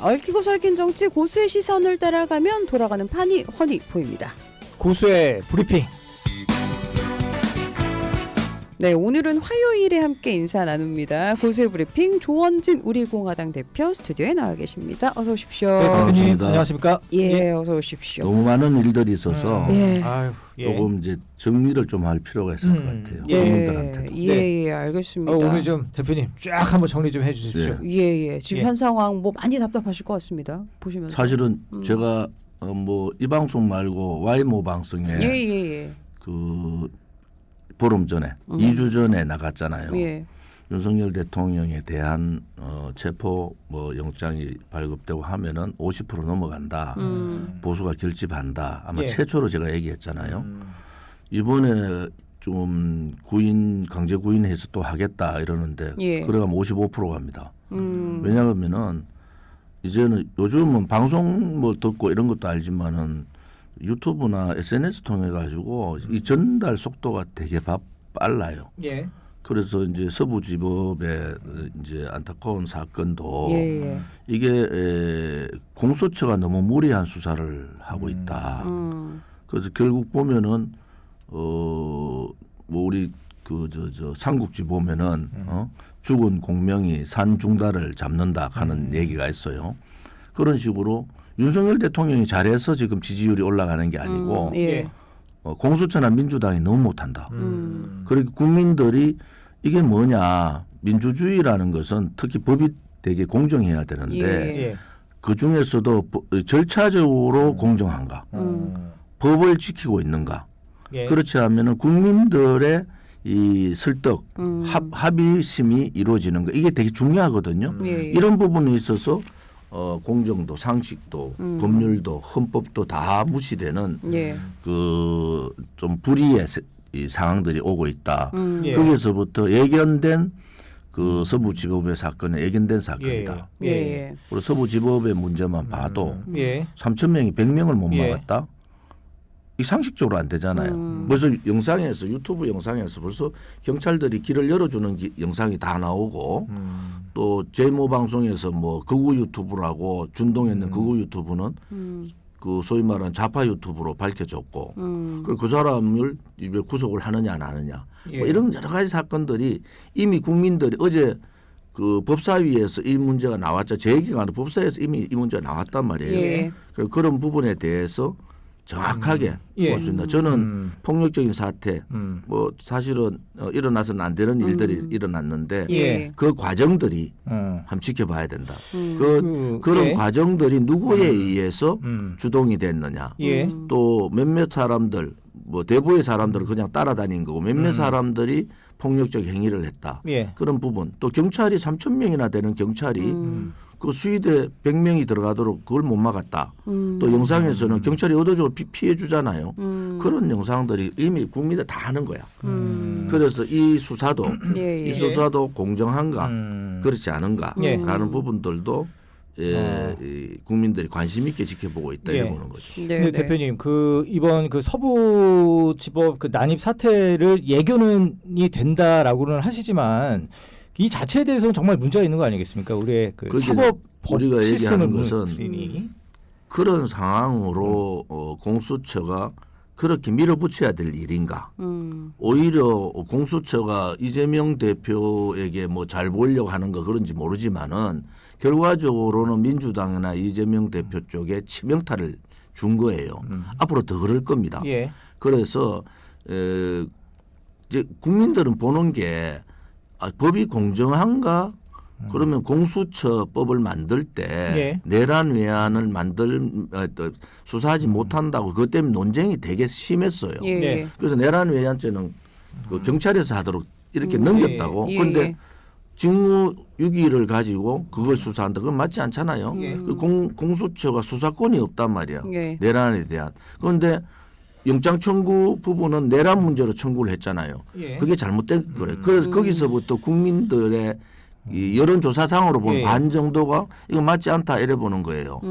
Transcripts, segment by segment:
얽히고 설킨 정치 고수의 시선을 따라가면 돌아가는 판이 훤히 보입니다. 고수의 브리핑. 네, 오늘은 화요일에 함께 인사 나눕니다. 고수의 브리핑 조원진 우리공화당 대표 스튜디오에 나와 계십니다. 어서 오십시오. 네, 대표님 반갑습니다. 안녕하십니까? 예, 어서 오십시오. 너무 많은 일들이 있어서 예. 아유, 예. 조금 이제 정리를 좀 할 필요가 있을 것 같아요. 예. 국민들한테도. 예, 알겠습니다. 오늘 좀 대표님 쫙 한번 정리 좀 해주십시오. 예. 지금 예. 현 상황 뭐 많이 답답하실 것 같습니다. 보시면서. 사실은 제가 뭐 이 방송 말고 와이모 방송에 예. 그 보름 전에 2주 전에 나갔잖아요. 예. 윤석열 대통령에 대한 체포 뭐 영장이 발급되고 하면은 50% 넘어간다. 보수가 결집한다. 아마 예. 최초로 제가 얘기했잖아요. 이번에 좀 구인 강제 구인해서 또 하겠다 이러는데 예. 그래가면 55% 갑니다. 왜냐하면은 이제는 요즘은 방송 뭐 듣고 이런 것도 알지만은 유튜브나 SNS 통해 가지고 이 전달 속도가 되게 빨라요. 예. 그래서 이제 서부지법의 이제 안타까운 사건도 예. 이게 공수처가 너무 무리한 수사를 하고 있다. 그래서 결국 보면은 뭐 우리 그 저 삼국지 보면은 죽은 공명이 산 중달을 잡는다 하는 얘기가 있어요. 그런 식으로 윤석열 대통령이 잘해서 지금 지지율이 올라가는 게 아니고 예. 공수처나 민주당이 너무 못한다. 그리고 국민들이 이게 뭐냐 민주주의라는 것은 특히 법이 되게 공정해야 되는데 예. 그 중에서도 절차적으로 공정한가, 법을 지키고 있는가. 예. 그렇지 않으면은 국민들의 이 설득, 합의심이 이루어지는 거 이게 되게 중요하거든요. 예. 이런 부분에 있어서 공정도, 상식도, 법률도, 헌법도 다 무시되는 예. 그 좀 불의의 이 상황들이 오고 있다. 예. 거기서부터 예견된 그 서부지법의 사건은 예견된 사건이다. 예. 그리고 서부지법의 문제만 봐도 예. 3천 명이 100명을 못 예. 막았다. 이 상식적으로 안 되잖아요. 벌써 영상에서 유튜브 영상에서 벌써 경찰들이 길을 열어주는 영상이 다 나오고 또 제모 방송에서 뭐 극우 유튜브라고 준동에 있는 극우 유튜브는 그 소위 말하는 좌파 유튜브로 밝혀졌고 그 사람을 왜 구속을 하느냐 안 하느냐 예. 뭐 이런 여러 가지 사건들이 이미 국민들이 어제 그 법사위에서 이 문제가 나왔죠. 제 얘기가 아니라 법사위에서 이미 이 문제가 나왔단 말이에요. 예. 그런 부분에 대해서 정확하게 예. 볼 수 있다. 저는 폭력적인 사태, 뭐 사실은 일어나서는 안 되는 일들이 일어났는데 예. 그 과정들이 한번 지켜봐야 된다. 그런 예. 과정들이 누구에 의해서 주동이 됐느냐. 예. 또 몇몇 사람들, 뭐 대부의 사람들은 그냥 따라다닌 거고 몇몇 사람들이 폭력적 행위를 했다. 예. 그런 부분. 또 경찰이 3천 명이나 되는 경찰이 그 수의대 100명이 들어가도록 그걸 못 막았다. 또 영상에서는 경찰이 의도적으로 피해 주잖아요. 그런 영상들이 이미 국민들 다 아는 거야. 그래서 이 수사도 예. 이 수사도 공정한가 그렇지 않은가라는 예. 부분들도 이 국민들이 관심 있게 지켜보고 있다 예. 이런 거는 거죠. 근데 대표님 그 이번 그 서부지법 그 난입 사태를 예견이 된다라고는 하시지만 이 자체에 대해서는 정말 문제가 있는 거 아니겠습니까? 우리의 그 사법 우리가 시스템을 얘기하는 것은 무너뜨리니. 그런 상황으로 공수처가 그렇게 밀어붙여야 될 일인가? 오히려 공수처가 이재명 대표에게 뭐 잘 보이려고 하는 거 그런지 모르지만은 결과적으로는 민주당이나 이재명 대표 쪽에 치명타를 준 거예요. 앞으로 더 그럴 겁니다. 예. 그래서 이제 국민들은 보는 게 법이 공정한가? 그러면 공수처법을 만들 때 예. 내란 외환을 수사하지 못한다고 그것 때문에 논쟁이 되게 심했어요. 예. 네. 그래서 내란 외환죄는 그 경찰에서 하도록 이렇게 넘겼다고. 예. 그런데 예. 직무유기를 가지고 그걸 수사한다. 그건 맞지 않잖아요. 예. 그 공수처가 수사권이 없단 말이야. 예. 내란에 대한. 그런데 영장 청구 부분은 내란 문제로 청구를 했잖아요. 예. 그게 잘못된 거래요. 그래서 거기서부터 국민들의 이 여론조사상으로 보면 예. 반 정도가 이거 맞지 않다 이래 보는 거예요.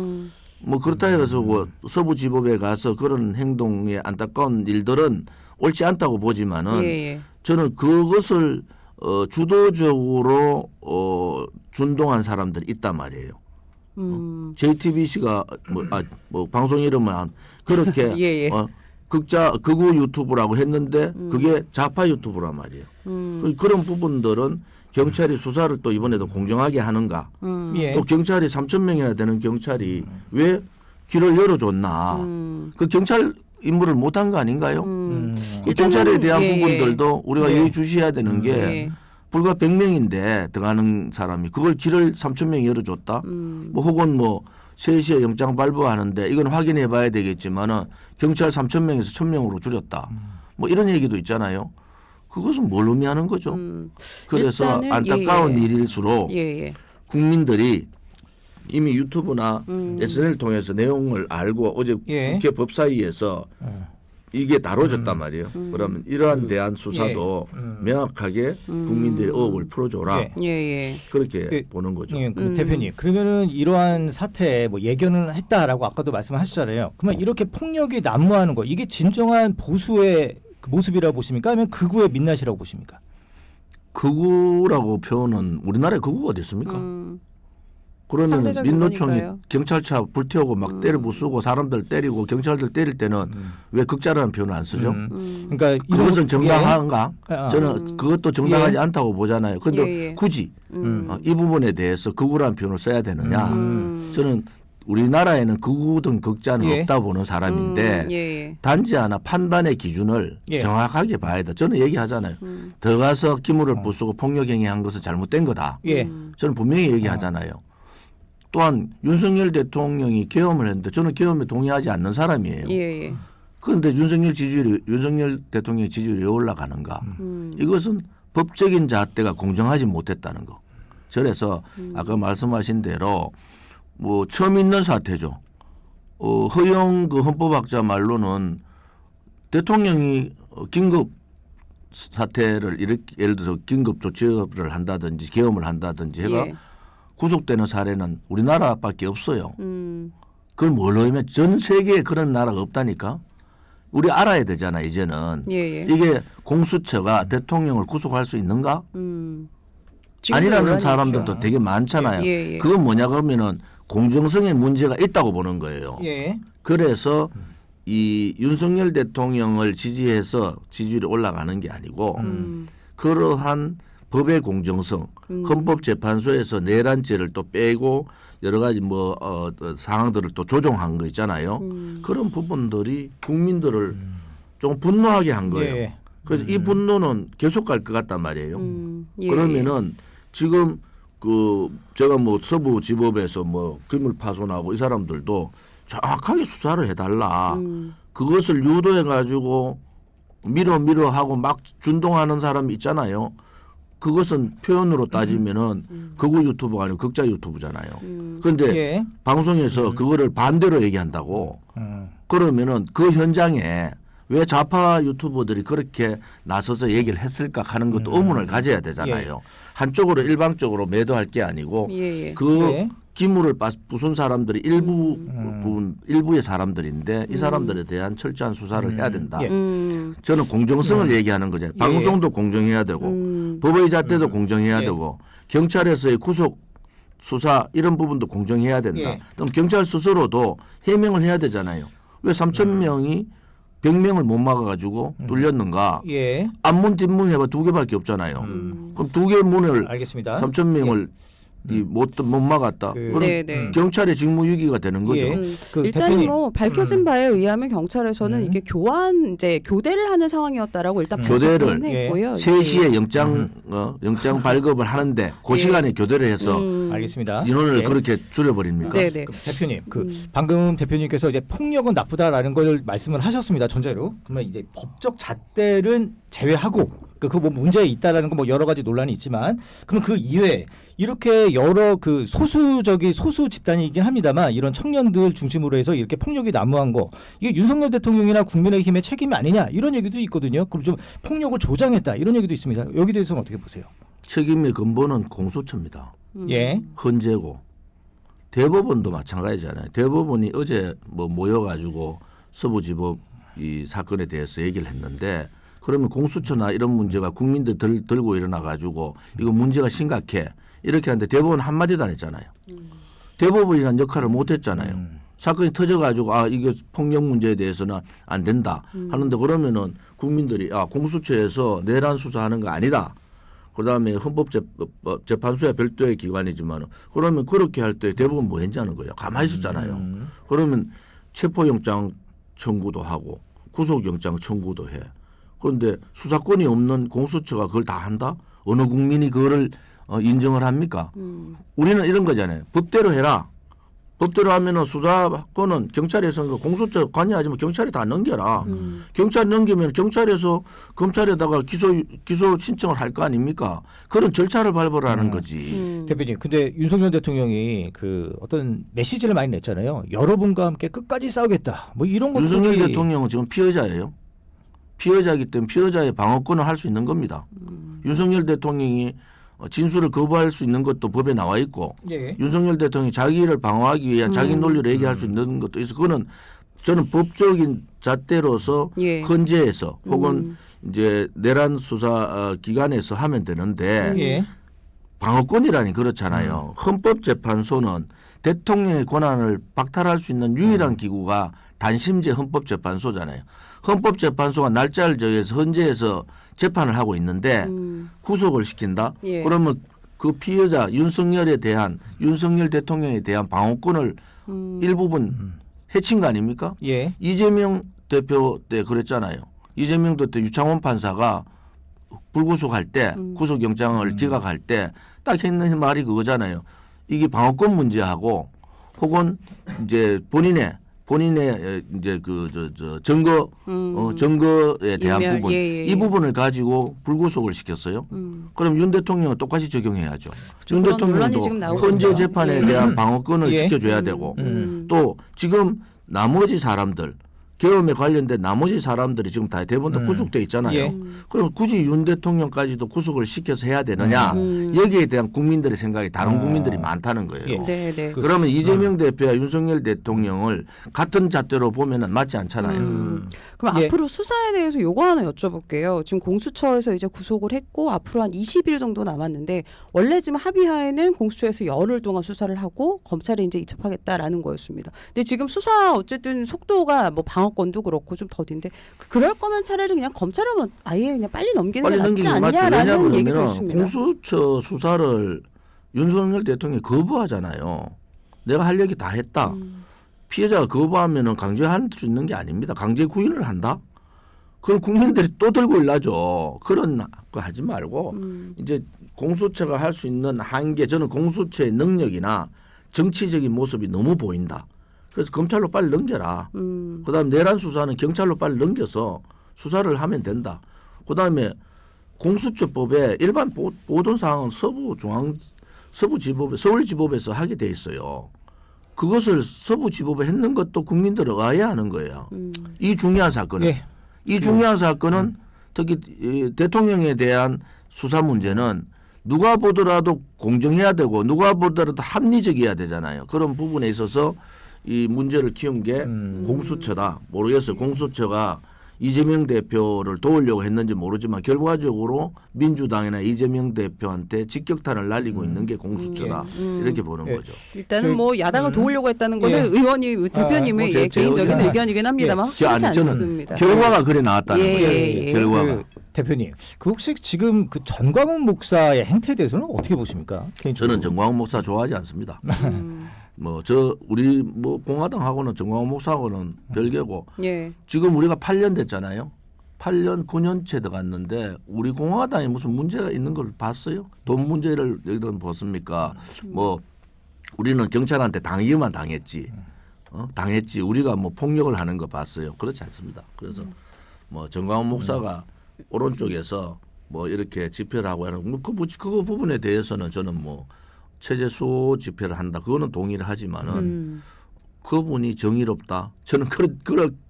뭐 그렇다 해서 뭐 서부지법에 가서 그런 행동의 안타까운 일들은 옳지 않다고 보지만은 예. 저는 그것을 주도적으로 준동한 사람들이 있단 말이에요. JTBC가 뭐 방송 이름은 그렇게 예, 예. 극우 유튜브라고 했는데 그게 좌파 유튜브란 말이에요. 그런 부분들은 경찰이 수사를 또 이번에도 공정하게 하는가? 예. 또 경찰이 3천 명이나 되는 경찰이 왜 길을 열어줬나? 그 경찰 임무를 못한 거 아닌가요? 그 경찰에 대한 예, 부분들도 우리가 예. 예의주시해야 되는 게 예. 불과 100명인데 들어가는 사람이 그걸 길을 3천 명이 열어줬다? 뭐 혹은 뭐 3시에 영장 발부하는데 이건 확인해 봐야 되겠지만은 경찰 3천 명에서 1,000명으로 줄였다. 뭐 이런 얘기도 있잖아요. 그것은 뭘 의미하는 거죠? 그래서 일단은 안타까운 예, 예. 일일수록 예. 국민들이 이미 유튜브나 SNS를 통해서 내용을 알고 어제 예. 국회 법사위에서 이게 다뤄졌단 말이에요. 그러면 이러한 대한 수사도 명확하게 국민들의 의혹을 풀어줘라. 예. 예. 그렇게 예. 보는 거죠. 예, 그 대표님 그러면은 이러한 사태 뭐 예견은 했다라고 아까도 말씀하셨잖아요. 그러면 이렇게 폭력이 난무하는 거 이게 진정한 보수의 그 모습이라고 보십니까? 아니면 극우의 민낯이라고 보십니까? 극우라고 표현은 우리나라에 극우가 어디 있습니까? 그러면 상대적인 민노총이 거니까요. 경찰차 불태우고 막 때려 부수고 사람들 때리고 경찰들 때릴 때는 왜 극자라는 표현을 안 쓰죠? 그러니까 그것은 이런- 정당한가? 예. 저는 그것도 정당하지 예. 않다고 보잖아요. 그런데 예, 예. 굳이 이 부분에 대해서 극우라는 표현을 써야 되느냐? 저는 우리나라에는 극우든 극자는 예. 없다 보는 사람인데 예. 단지 하나 판단의 기준을 예. 정확하게 봐야 돼. 저는 얘기하잖아요. 들어가서 기물을 부수고 폭력행위한 것은 잘못된 거다. 예. 저는 분명히 얘기하잖아요. 또한 윤석열 대통령이 계엄을 했는데 저는 계엄에 동의하지 않는 사람이에요. 예. 그런데 윤석열 대통령의 지지율이 왜 올라가는가? 이것은 법적인 잣대가 공정하지 못했다는 거. 그래서 아까 말씀하신 대로 뭐 처음 있는 사태죠. 허영 그 헌법학자 말로는 대통령이 긴급 사태를 이렇게 예를 들어서 긴급 조치를 한다든지 계엄을 한다든지 해가 예. 구속되는 사례는 우리나라밖에 없어요. 그걸 뭘로 하면 전 세계에 그런 나라가 없다니까. 우리 알아야 되잖아 이제는. 예. 이게 공수처가 대통령을 구속할 수 있는가? 지금도 아니라는 논란이 사람들도 있죠. 되게 많잖아요. 예. 그건 뭐냐 그러면은 공정성에 문제가 있다고 보는 거예요. 예. 그래서 이 윤석열 대통령을 지지해서 지지율이 올라가는 게 아니고 그러한 법의 공정성, 헌법재판소에서 내란죄를 또 빼고 여러 가지 뭐 상황들을 또 조정한 거 있잖아요. 그런 부분들이 국민들을 좀 분노하게 한 거예요. 예. 그래서 이 분노는 계속 갈 것 같단 말이에요. 예. 그러면은 지금 그 제가 뭐 서부지법에서 뭐 기물 파손하고 이 사람들도 정확하게 수사를 해달라. 그것을 유도해 가지고 밀어 하고 막 준동하는 사람이 있잖아요. 그것은 표현으로 따지면은 극우 유튜브가 아니고 극자 유튜브잖아요. 그런데 예. 방송에서 그거를 반대로 얘기한다고 그러면은 그 현장에 왜 좌파 유튜버들이 그렇게 나서서 얘기를 했을까 하는 것도 의문을 가져야 되잖아요. 한쪽으로 일방적으로 매도할 게 아니고 예. 그 예. 기물을 부순 사람들이 일부의 사람들인데 이 사람들에 대한 철저한 수사를 해야 된다. 예. 저는 공정성을 얘기하는 거잖아요. 방송도 공정해야 되고 법의 잣대도 공정해야 예. 되고 경찰에서의 구속 수사 이런 부분도 공정해야 된다. 예. 그럼 경찰 스스로도 해명을 해야 되잖아요. 왜 3천 명이 100명을 못 막아가지고 뚫렸는가? 예. 앞문 뒷문 해봐 2개밖에 없잖아요. 그럼 2개 문을 알겠습니다. 3천 명을 못 막았다. 그- 그럼 네. 경찰의 직무유기가 되는 거죠. 예. 그 일단 대표님. 뭐 밝혀진 바에 의하면 경찰에서는 이게 교대를 하는 상황이었다라고 일단 교대를 했고요. 3시에 영장 발급을 하는데 그 시간에 교대를 해서 알겠습니다. 인원을 예. 그렇게 줄여버립니까? 네네. 그 대표님, 방금 대표님께서 이제 폭력은 나쁘다라는 걸 말씀을 하셨습니다. 전제로. 그러면 이제 법적 잣대는 제외하고 그거 뭐 문제 있다라는 거 뭐 여러 가지 논란이 있지만 그럼 그 이외에 이렇게 여러 그 소수 집단이긴 합니다만 이런 청년들 중심으로 해서 이렇게 폭력이 난무한 거 이게 윤석열 대통령이나 국민의힘의 책임이 아니냐 이런 얘기도 있거든요. 그럼 좀 폭력을 조장했다 이런 얘기도 있습니다. 여기 대해서는 어떻게 보세요? 책임의 근본은 공수처입니다. 예. 헌재고 대법원도 마찬가지잖아요. 대법원이 어제 뭐 모여가지고 서부지법 이 사건에 대해서 얘기를 했는데 그러면 공수처나 이런 문제가 국민들 들고 일어나 가지고 이거 문제가 심각해 이렇게 하는데 대법원 한마디도 안 했잖아요. 대법원이라는 역할을 못했잖아요. 사건이 터져가지고 이게 폭력 문제에 대해서는 안 된다 하는데 그러면은 국민들이 공수처에서 내란 수사하는 거 아니다. 그다음에 헌법재판소야 별도의 기관이지만 그러면 그렇게 할 때 대법원 뭐 했냐는 거예요. 가만히 있었잖아요. 그러면 체포영장 청구도 하고 구속영장 청구도 해. 그런데 수사권이 없는 공수처가 그걸 다 한다? 어느 국민이 그거를 인정을 합니까? 우리는 이런 거잖아요. 법대로 해라. 법대로 하면은 수사권은 경찰에서 공수처 관여하지 마 경찰에 다 넘겨라. 경찰 넘기면 경찰에서 검찰에다가 기소 신청을 할 거 아닙니까? 그런 절차를 밟으라는 거지. 대표님, 근데 윤석열 대통령이 그 어떤 메시지를 많이 냈잖아요. 여러분과 함께 끝까지 싸우겠다. 뭐 이런 것들이. 윤석열 대통령은 지금 피해자예요. 피해자이기 때문에 피해자의 방어권을 할 수 있는 겁니다. 윤석열 대통령이 진술을 거부할 수 있는 것도 법에 나와 있고 예. 윤석열 대통령이 자기를 방어하기 위한 자기 논리를 얘기할 수 있는 것도 있어. 그거는 저는 법적인 잣대로서 예. 헌재에서 혹은 이제 내란 수사 기관에서 하면 되는데 예. 방어권이라니 그렇잖아요. 헌법재판소는 대통령의 권한을 박탈할 수 있는 유일한 기구가 단심제 헌법재판소잖아요. 헌법재판소가 날짜를 정해서 헌재에서 재판을 하고 있는데 구속을 시킨다. 예. 그러면 그 피해자 윤석열 대통령에 대한 방어권을 일부분 해친 거 아닙니까? 예. 이재명 대표 때 그랬잖아요. 이재명 대표 유창원 판사가 불구속할 때 구속영장을 기각할 때 딱 했는 말이 그거잖아요. 이게 방어권 문제하고 혹은 이제 본인의 이제 증거에 대한 인멸, 부분 예. 이 부분을 가지고 불구속을 시켰어요. 그럼 윤 대통령은 똑같이 적용해야죠. 윤 그런 논란이 지금 대통령도 나오고 헌재 있죠. 재판에 예. 대한 방어권을 예. 지켜줘야 되고 또 지금 나머지 사람들 계엄에 관련된 나머지 사람들이 지금 다 대부분 다 구속돼 있잖아요. 예. 그럼 굳이 윤 대통령까지도 구속을 시켜서 해야 되느냐? 여기에 대한 국민들의 생각이 다른 국민들이 많다는 거예요. 예. 네, 네. 그러면 이재명 대표와 윤석열 대통령을 같은 잣대로 보면은 맞지 않잖아요. 그럼 예. 앞으로 수사에 대해서 요거 하나 여쭤볼게요. 지금 공수처에서 이제 구속을 했고 앞으로 한 20일 정도 남았는데 원래 지금 합의하에는 공수처에서 열흘 동안 수사를 하고 검찰에 이제 이첩하겠다라는 거였습니다. 근데 지금 수사 어쨌든 속도가 뭐 방어권도 그렇고 좀 더딘데 그럴 거면 차라리 그냥 검찰하면 아예 그냥 빨리 넘기는 게 낫지 않냐라는 얘기도 있습니다. 공수처 수사를 윤석열 대통령이 거부하잖아요. 내가 할 얘기 다 했다. 피해자가 거부하면은 강제할 수 있는 게 아닙니다. 강제 구인을 한다? 그럼 국민들이 또 들고 일나죠. 그런 거 하지 말고 이제 공수처가 할 수 있는 한계 저는 공수처의 능력이나 정치적인 모습이 너무 보인다. 그래서 검찰로 빨리 넘겨라. 그다음에 내란 수사는 경찰로 빨리 넘겨서 수사를 하면 된다. 그다음에 공수처법에 일반 모든 사항은 서부지법에 서울지법에서 하게 돼 있어요. 그것을 서부지법에 했는 것도 국민들을 의아해하는 거예요. 이 중요한 사건은 예. 이 중요한 사건은 특히 이 대통령에 대한 수사 문제는 누가 보더라도 공정해야 되고 누가 보더라도 합리적이어야 되잖아요. 그런 부분에 있어서 이 문제를 키운 게 공수처다. 모르겠어요. 공수처가 이재명 대표를 도우려고 했는지 모르지만 결과적으로 민주당이나 이재명 대표한테 직격탄을 날리고 있는 게 공수처다. 이렇게 보는 예. 거죠. 일단은 뭐 야당을 도우려고 했다는 거는 예. 의원님 대표님의 뭐 제 개인적인 의견은- 의견이긴 합니다만 예. 확실치 저는 않습니다. 결과가 그래 나왔다는 예, 거예요. 예, 예. 결과가. 그 대표님, 그 혹시 지금 그 전광훈 목사의 행태에 대해서는 어떻게 보십니까? 개인적으로? 저는 정광훈 목사 좋아하지 않습니다. 우리 공화당하고는 정광훈 목사하고는 별개고 예. 지금 우리가 8년 됐잖아요. 8년 9년째 들어갔는데 우리 공화당에 무슨 문제가 있는 걸 봤어요? 돈 문제를 예를 들면 봤습니까? 우리는 경찰한테 당하기만 당했지. 당했지. 우리가 폭력을 하는 거 봤어요. 그렇지 않습니다. 그래서 정광훈 목사가 오른쪽에서 이렇게 집회를 하고 하는 그 부분에 대해서는 저는 체제 수호 집회를 한다. 그거는 동의를 하지만은 그분이 정의롭다. 저는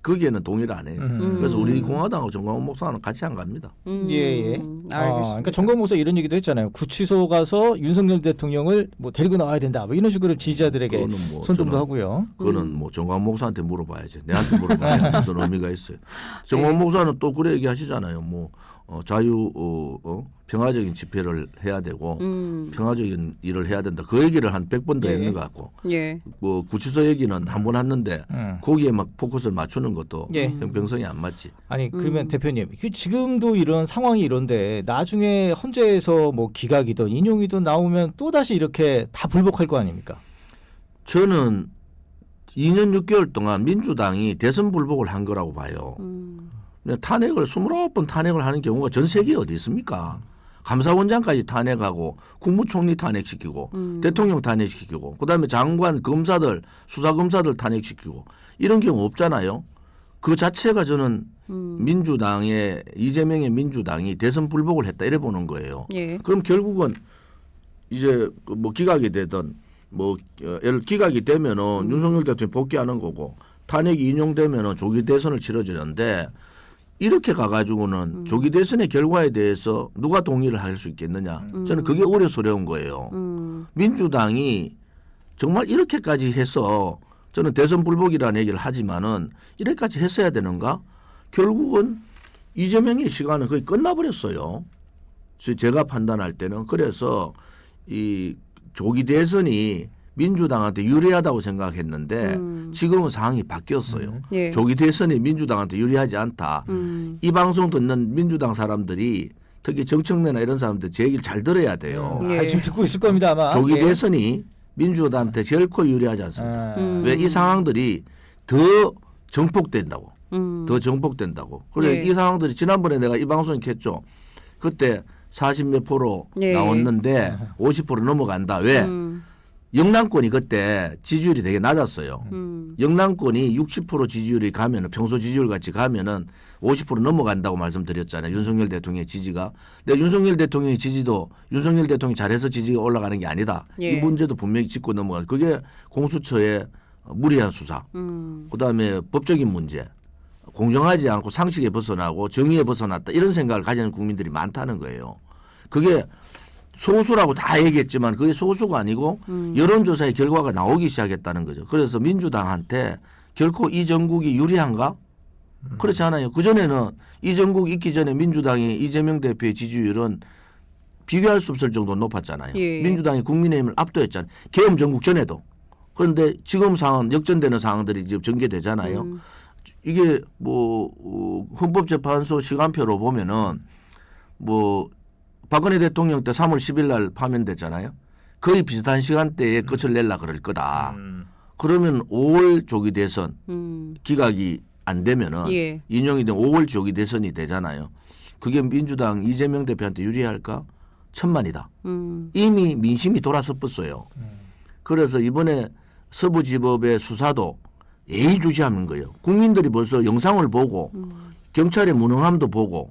거기에는 동의를 안 해요. 그래서 우리 공화당하고 정광훈 목사는 같이 안 갑니다. 예. 알겠습니다. 그러니까 정광훈 목사 이런 얘기도 했잖아요. 구치소 가서 윤석열 대통령을 데리고 나와야 된다. 이런 식으로 지지자들에게 그거는 선동도 저는 하고요. 그거는 정광훈 목사한테 물어봐야지. 내한테 물어봐야 무슨 의미가 있어요. 정광훈 목사는 또 그래 얘기하시잖아요. 평화적인 집회를 해야 되고 평화적인 일을 해야 된다. 그 얘기를 한 100번 더 예. 했는 것 같고 예. 뭐 구치소 얘기는 한 번 했는데 거기에 막 포커스를 맞추는 것도 예. 형평성이 안 맞지. 아니 그러면 대표님 지금도 이런 상황이 이런데 나중에 헌재에서 뭐 기각이든 인용이든 나오면 또 다시 이렇게 다 불복할 거 아닙니까? 저는 2년 6개월 동안 민주당이 대선 불복을 한 거라고 봐요. 그냥 탄핵을 29번 탄핵을 하는 경우가 전 세계에 어디 있습니까? 감사원장까지 탄핵하고 국무총리 탄핵시키고 대통령 탄핵시키고 그다음에 장관 검사들 수사검사들 탄핵시키고 이런 경우 없잖아요. 그 자체가 저는 민주당의 이재명의 민주당이 대선 불복을 했다 이래 보는 거예요. 예. 그럼 결국은 이제 뭐 기각이 되든 뭐 예를 기각이 되면은 윤석열 대통령이 복귀하는 거고 탄핵이 인용되면은 조기 대선을 치러지는데 이렇게 가가지고는 조기 대선의 결과에 대해서 누가 동의를 할 수 있겠느냐. 저는 그게 우려스러운 거예요. 민주당이 정말 이렇게까지 해서 저는 대선 불복이라는 얘기를 하지만은 이렇게까지 했어야 되는가? 결국은 이재명의 시간은 거의 끝나버렸어요. 제가 판단할 때는 그래서 이 조기 대선이 민주당한테 유리하다고 생각했는데 지금은 상황이 바뀌었어요. 예. 조기 대선이 민주당한테 유리하지 않다. 이 방송 듣는 민주당 사람들이 특히 정청래나 이런 사람들 제 얘기를 잘 들어야 돼요. 예. 지금 듣고 있을 겁니다 아마. 조기 예. 대선이 민주당한테 결코 유리하지 않습니다. 왜 이 상황들이 더 정폭된다고. 더 정폭된다고. 그래 예. 이 상황들이 지난번에 내가 이 방송 했죠. 그때 40몇 프로 예. 나왔는데 50% 넘어간다. 왜? 영남권이 그때 지지율이 되게 낮았어요. 영남권이 60% 지지율이 가면은 평소 지지율 같이 가면은 50% 넘어간다고 말씀드렸잖아요. 윤석열 대통령의 지지가. 근데 윤석열 대통령의 지지도 윤석열 대통령이 잘해서 지지가 올라가는 게 아니다. 예. 이 문제도 분명히 짚고 넘어가. 그게 공수처의 무리한 수사. 그다음에 법적인 문제. 공정하지 않고 상식에 벗어나고 정의에 벗어났다. 이런 생각을 가지는 국민들이 많다는 거예요. 그게 소수라고 다 얘기했지만 그게 소수가 아니고 여론조사의 결과가 나오기 시작했다는 거죠. 그래서 민주당한테 결코 이 정국이 유리한가? 그렇지 않아요. 그전에는 이 정국 있기 전에 민주당이 이재명 대표의 지지율은 비교할 수 없을 정도로 높았잖아요. 예. 민주당이 국민의힘을 압도했잖아요. 계엄 정국 전에도. 그런데 지금 상황 역전되는 상황들이 지금 전개되잖아요. 이게 뭐 헌법재판소 시간표로 보면은 뭐 박근혜 대통령 때 3월 10일 날 파면됐잖아요. 거의 비슷한 시간대에 끝을 낼라 그럴 거다. 그러면 5월 조기 대선 기각이 안 되면은 예. 인용이 된 5월 조기 대선이 되잖아요. 그게 민주당 이재명 대표한테 유리할까? 천만이다. 이미 민심이 돌아섰었어요. 그래서 이번에 서부지법의 수사도 예의주시하는 거예요. 국민들이 벌써 영상을 보고 경찰의 무능함도 보고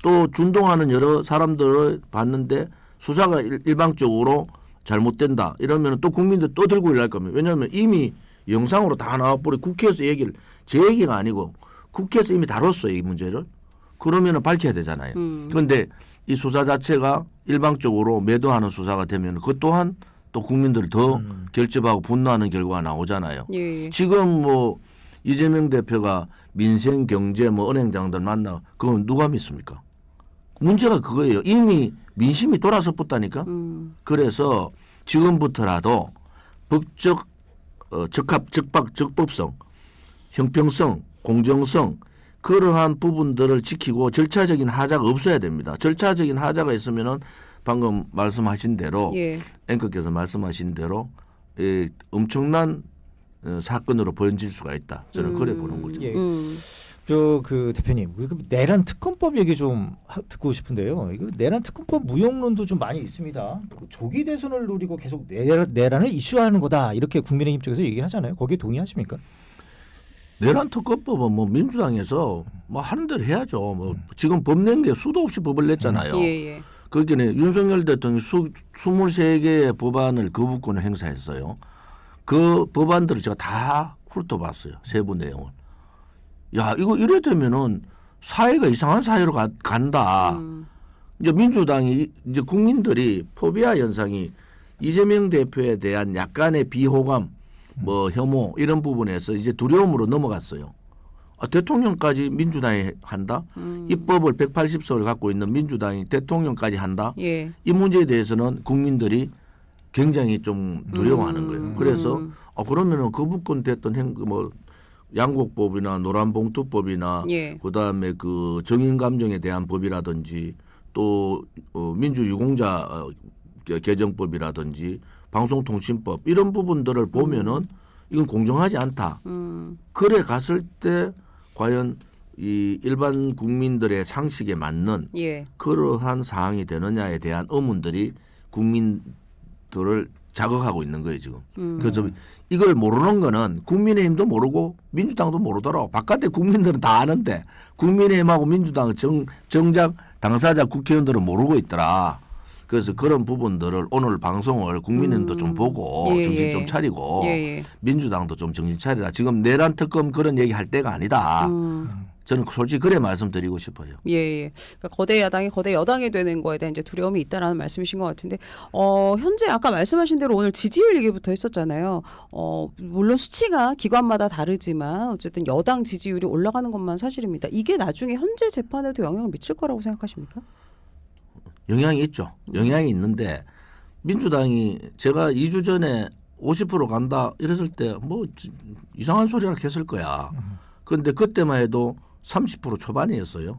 또 준동하는 여러 사람들을 봤는데 수사가 일방적으로 잘못된다 이러면 또 국민들 또 들고 일어날 겁니다. 왜냐하면 이미 영상으로 다 나와버려 국회에서 얘기를 제 얘기가 아니고 국회에서 이미 다뤘어요 이 문제를. 그러면 밝혀야 되잖아요. 그런데 이 수사 자체가 일방적으로 매도하는 수사가 되면 그것 또한 또 국민들을 더 결집하고 분노하는 결과가 나오잖아요. 예. 지금 뭐 이재명 대표가 민생 경제 뭐 은행장들 만나 그건 누가 믿습니까? 문제가 그거예요. 이미 민심이 돌아서 붙다니까. 그래서 지금부터라도 법적 적합, 적박, 적법성, 형평성, 공정성 그러한 부분들을 지키고 절차적인 하자가 없어야 됩니다. 절차적인 하자가 있으면은 방금 말씀하신 대로 예. 앵커께서 말씀하신 대로 엄청난 사건으로 번질 수가 있다. 저는 그래 보는 거죠. 예. 저 그 대표님, 우리 그 내란 특검법 얘기 좀 듣고 싶은데요. 이거 내란 특검법 무용론도 좀 많이 있습니다. 조기 대선을 노리고 계속 내란을 이슈화하는 거다 이렇게 국민의힘 쪽에서 얘기하잖아요. 거기에 동의하십니까? 내란 특검법은 뭐 민주당에서 뭐 하는 대로 해야죠. 뭐 지금 법 낸 게 수도 없이 법을 냈잖아요. 예. 거기는 윤석열 대통령이 23개의 법안을 거부권을 행사했어요. 그 법안들을 제가 다 훑어봤어요. 세부 내용을. 야, 이거 이래 되면은 사회가 이상한 사회로 간다. 이제 민주당이 이제 국민들이 포비아 현상이 이재명 대표에 대한 약간의 비호감, 뭐 혐오 이런 부분에서 이제 두려움으로 넘어갔어요. 대통령까지 민주당이 한다? 입법을 180석을 갖고 있는 민주당이 대통령까지 한다? 예. 이 문제에 대해서는 국민들이 굉장히 좀 두려워하는 거예요. 그래서 그러면은 거부권 됐던 뭐 양곡법이나 노란봉투법이나 예. 그다음에 그 정인감정에 대한 법이라든지 또 민주유공자 개정법이라든지 방송통신법 이런 부분들을 보면은 이건 공정하지 않다. 그래 갔을 때 과연 이 일반 국민들의 상식에 맞는 예. 그러한 사항이 되느냐에 대한 의문들이 국민들을 자극하고 있는 거예요 지금. 그래서 이걸 모르는 거는 국민의힘도 모르고 민주당도 모르더라고. 바깥에 국민들은 다 아는데 국민의힘하고 민주당 정작 당사자 국회의원들은 모르고 있더라. 그래서 그런 부분들을 오늘 방송을 국민의힘도 좀 보고 예, 정신 예. 좀 차리고 예. 민주당도 좀 정신 차리라. 지금 내란 특검 그런 얘기 할 때가 아니다. 저는 솔직히 그래 말씀드리고 싶어요. 예. 그러니까 거대 야당이 거대 여당이 되는 거에 대한 이제 두려움이 있다라는 말씀이신 것 같은데 현재 아까 말씀하신 대로 오늘 지지율 얘기부터 했었잖아요. 물론 수치가 기관마다 다르지만 어쨌든 여당 지지율이 올라가는 것만 사실입니다. 이게 나중에 현재 재판에도 영향을 미칠 거라고 생각하십니까? 영향이 있죠. 영향이 있는데 민주당이 제가 2주 전에 50% 간다 이랬을 때 뭐 이상한 소리라 했을 거야. 그런데 그때만 해도 30% 초반이었어요.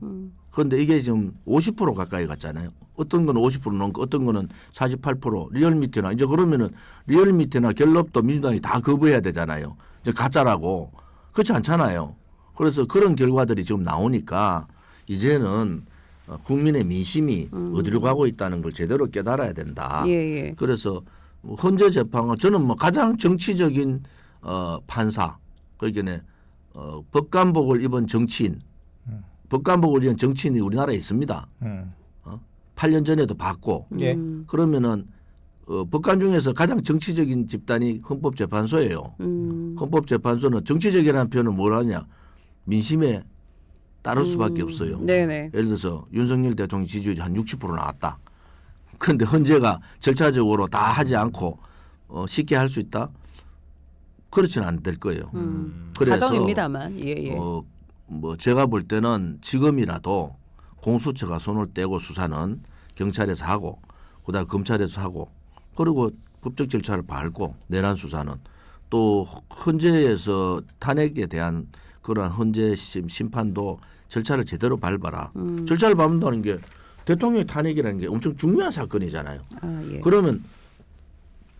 그런데 이게 지금 50% 가까이 갔잖아요. 어떤 거는 50% 넘고 어떤 거는 48% 리얼미터나 이제 그러면은 리얼미터나 갤럽도 민주당이 다 거부해야 되잖아요. 이제 가짜라고. 그렇지 않잖아요. 그래서 그런 결과들이 지금 나오니까 이제는 국민의 민심이 어디로 가고 있다는 걸 제대로 깨달아야 된다. 예. 그래서 헌재 재판은 저는 뭐 가장 정치적인 판사 그러니까 법관복을 입은 정치인 법관복을 입은 정치인이 우리나라에 있습니다. 8년 전에도 봤고 예. 그러면은 법관 중에서 가장 정치적인 집단이 헌법재판소예요. 헌법재판소는 정치적이라는 표현은 뭘 하냐 민심에 따를 수밖에 없어요. 네네. 예를 들어서 윤석열 대통령 지지율이 한 60% 나왔다. 그런데 헌재가 절차적으로 다 하지 않고 쉽게 할 수 있다? 그렇지는 안 될 거예요. 그래서 가정입니다만. 예. 뭐 제가 볼 때는 지금이라도 공수처가 손을 떼고 수사는 경찰에서 하고 그다음에 검찰에서 하고 그리고 법적 절차를 밟고 내란 수사는 또 헌재에서 탄핵에 대한 그러한 헌재 심판도 절차를 제대로 밟아라. 절차를 밟는다는 게 대통령의 탄핵이라는 게 엄청 중요한 사건이잖아요. 예. 그러면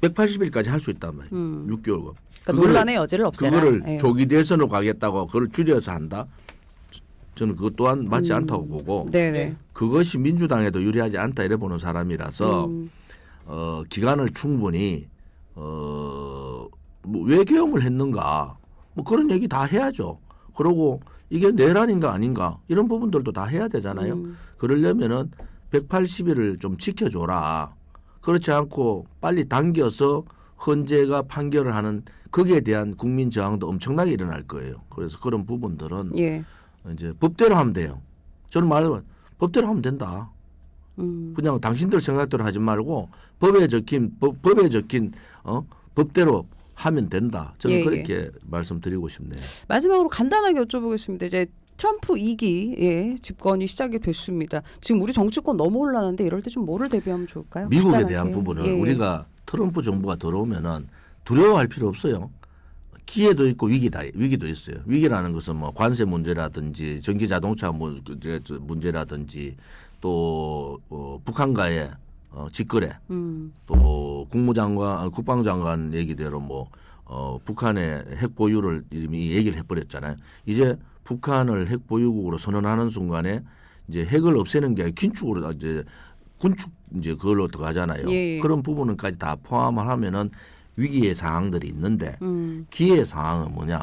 180일까지 할 수 있단 말이에요. 6개월간. 그러니까 논란의 여지를 없애라. 그거를 예. 조기 대선으로 가겠다고 그걸 줄여서 한다. 저는 그것 또한 맞지 않다고 보고 네네. 그것이 민주당에도 유리하지 않다 이래 보는 사람이라서 기간을 충분히 뭐 왜 계엄을 했는가 뭐 그런 얘기 다 해야죠. 그러고 이게 내란인가 아닌가 이런 부분들도 다 해야 되잖아요. 그러려면은 180일을 좀 지켜줘라. 그렇지 않고 빨리 당겨서 헌재가 판결을 하는 거기에 대한 국민 저항도 엄청나게 일어날 거예요. 그래서 그런 부분들은 예. 이제 법대로 하면 돼요. 저는 말하면 법대로 하면 된다. 그냥 당신들 생각대로 하지 말고 법에 적힌 법대로 하면 된다. 저는 예, 그렇게 말씀드리고 싶네요. 마지막으로 간단하게 여쭤보겠습니다. 이제 트럼프 2기 집권이 시작이 됐습니다. 지금 우리 정치권 너무 혼란한데 이럴 때 좀 뭐를 대비하면 좋을까요? 미국에 간단하게. 대한 부분은 예. 우리가 트럼프 정부가 들어오면은 두려워할 필요 없어요. 기회도 있고 위기도 있어요. 위기라는 것은 뭐 관세 문제라든지 전기 자동차 문제라든지 또 북한과의 직거래 또 국방장관 얘기대로 뭐 북한의 핵 보유를 이미 얘기를 해버렸잖아요. 이제 북한을 핵 보유국으로 선언하는 순간에 이제 핵을 없애는 게 아니라 긴축으로 이제 군축 이제 그걸로 들어가잖아요. 예. 그런 부분까지 다 포함을 하면은 위기의 상황들이 있는데 기회의 상황은 뭐냐?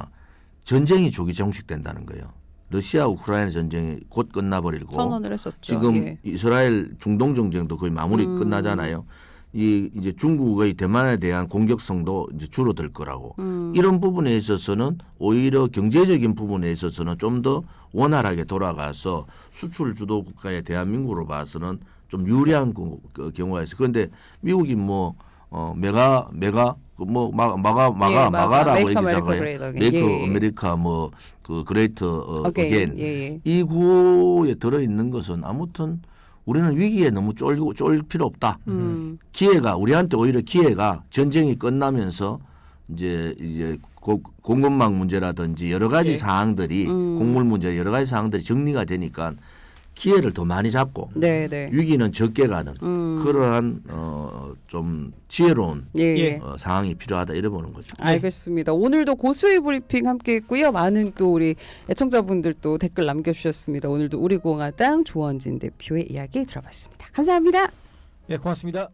전쟁이 조기 종식된다는 거예요. 러시아 우크라이나 전쟁이 곧 끝나버리고 선언을 했었죠. 지금 예. 이스라엘 중동 전쟁도 거의 마무리 끝나잖아요. 이제 중국의 대만에 대한 공격성도 이제 줄어들 거라고. 이런 부분에 있어서는 오히려 경제적인 부분에 있어서는 좀 더 원활하게 돌아가서 수출 주도 국가의 대한민국으로 봐서는 좀 유리한 경우가 있어요. 그런데 미국이 뭐 메가 뭐 예, 마가라고 Make America 얘기하잖아요. Great Again. 메이크 예, 예. 아메리카 뭐 그 그레이트 Again. 어게인. 예, 예. 이 구호에 들어 있는 것은 아무튼 우리는 위기에 너무 쫄 필요 없다. 기회가 우리한테 오히려 기회가 전쟁이 끝나면서 이제 공급망 문제라든지 여러 가지 예. 사항들이 곡물 문제 여러 가지 사항들이 정리가 되니까 기회를 더 많이 잡고 네, 네. 위기는 적게 가는 그러한 좀 지혜로운 예, 예. 상황이 필요하다 이래 보는 거죠. 알겠습니다. 오늘도 고수의 브리핑 함께했고요. 많은 또 우리 애청자분들 또 댓글 남겨주셨습니다. 오늘도 우리공화당 조원진 대표의 이야기 들어봤습니다. 감사합니다. 예, 고맙습니다.